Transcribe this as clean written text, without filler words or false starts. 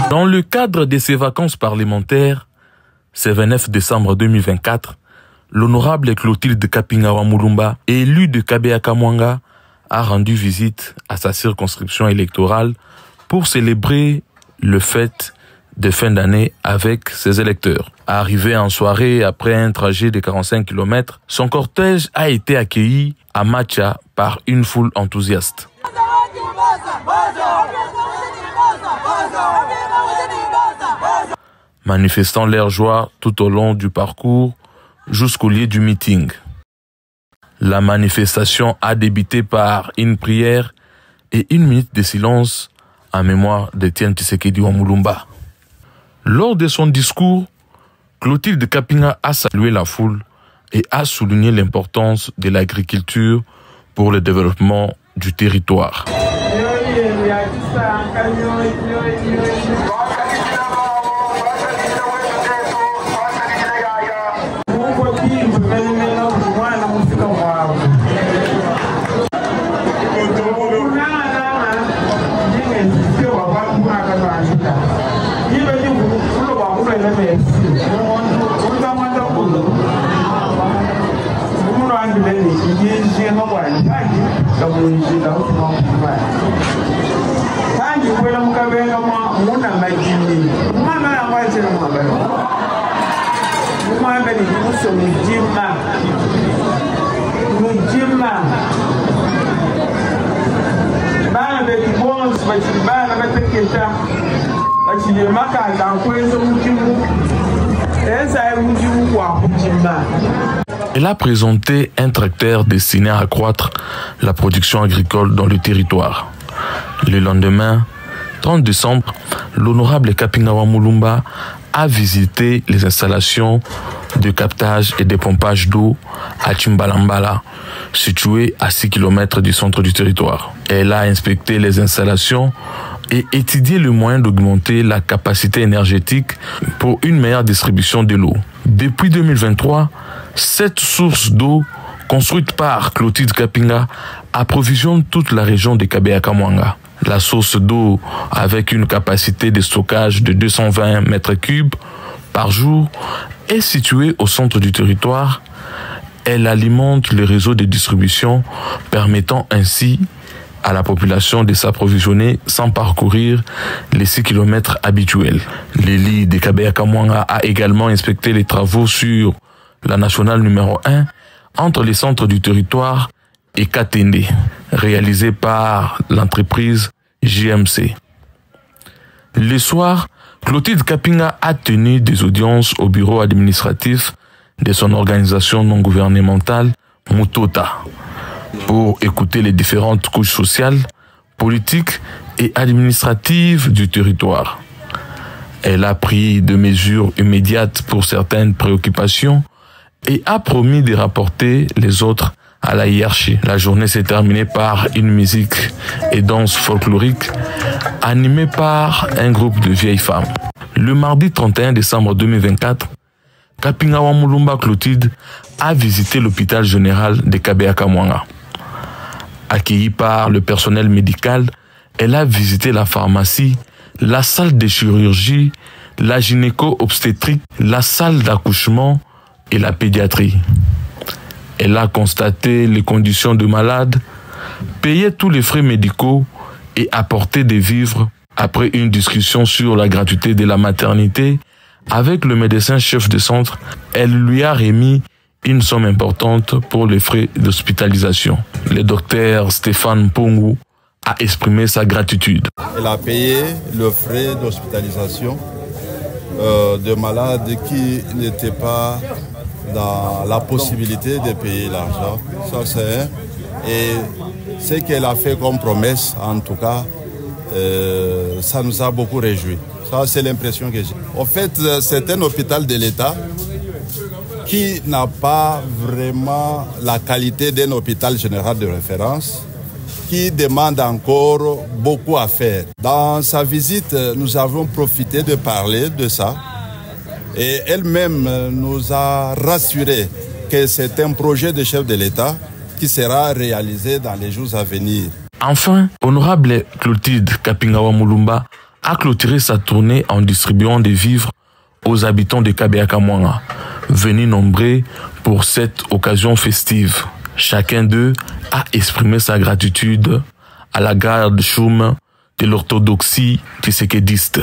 Dans le cadre de ses vacances parlementaires, ce 29 décembre 2024, l'honorable Clotilde Kapingawa Mulumba, élue de Kabea-Kamwanga, a rendu visite à sa circonscription électorale pour célébrer le fête de fin d'année avec ses électeurs. Arrivé en soirée après un trajet de 45 km, son cortège a été accueilli à Macha par une foule enthousiaste. Manifestant leur joie tout au long du parcours jusqu'au lieu du meeting. La manifestation a débuté par une prière et 1 minute de silence en mémoire d'Étienne Tshisekedi Mulumba. Lors de son discours, Clotilde Kapinga a salué la foule et a souligné l'importance de l'agriculture pour le développement du territoire. Elle a présenté un tracteur destiné à accroître la production agricole dans le territoire. Le lendemain, 30 décembre, l'honorable Kapingawa Mulumba a visité les installations de captage et de pompage d'eau à Chimbalambala, situées à 6 km du centre du territoire. Elle a inspecté les installations et étudié le moyen d'augmenter la capacité énergétique pour une meilleure distribution de l'eau. Depuis 2023, 7 sources d'eau construites par Clotilde Kapinga approvisionnent toute la région de Kabea-Kamwanga. La source d'eau, avec une capacité de stockage de 220 mètres cubes par jour, est située au centre du territoire. Elle alimente le réseau de distribution, permettant ainsi à la population de s'approvisionner sans parcourir les 6 km habituels. L'élie de Kabea-Kamwanga a également inspecté les travaux sur la nationale numéro 1 entre les centres du territoire et Katende, réalisé par l'entreprise JMC. Le soir, Clotilde Kapinga a tenu des audiences au bureau administratif de son organisation non gouvernementale Mutota pour écouter les différentes couches sociales, politiques et administratives du territoire. Elle a pris des mesures immédiates pour certaines préoccupations et a promis de rapporter les autres à la hiérarchie. La journée s'est terminée par une musique et danse folklorique animée par un groupe de vieilles femmes. Le mardi 31 décembre 2024, Kapingawa Mulumba Clotilde a visité l'hôpital général de Kabea-Kamwanga. Accueillie par le personnel médical, elle a visité la pharmacie, la salle de chirurgie, la gynéco-obstétrique, la salle d'accouchement et la pédiatrie. Elle a constaté les conditions de malade, payé tous les frais médicaux et apporté des vivres. Après une discussion sur la gratuité de la maternité avec le médecin chef de centre, elle lui a remis une somme importante pour les frais d'hospitalisation. Le docteur Stéphane Pongu a exprimé sa gratitude. Elle a payé le frais d'hospitalisation de malades qui n'étaient pas dans la possibilité de payer l'argent. Ça, c'est et ce qu'elle a fait comme promesse, en tout cas, ça nous a beaucoup réjouis. Ça, c'est l'impression que j'ai. En fait, c'est un hôpital de l'État qui n'a pas vraiment la qualité d'un hôpital général de référence, qui demande encore beaucoup à faire. Dans sa visite, nous avons profité de parler de ça. Et elle-même nous a rassuré que c'est un projet de chef de l'État qui sera réalisé dans les jours à venir. Enfin, honorable Clotilde Kapingawa Mulumba a clôturé sa tournée en distribuant des vivres aux habitants de Kabeakamwanga, venus nombreux pour cette occasion festive. Chacun d'eux a exprimé sa gratitude à la garde choum de l'orthodoxie tshisekediste.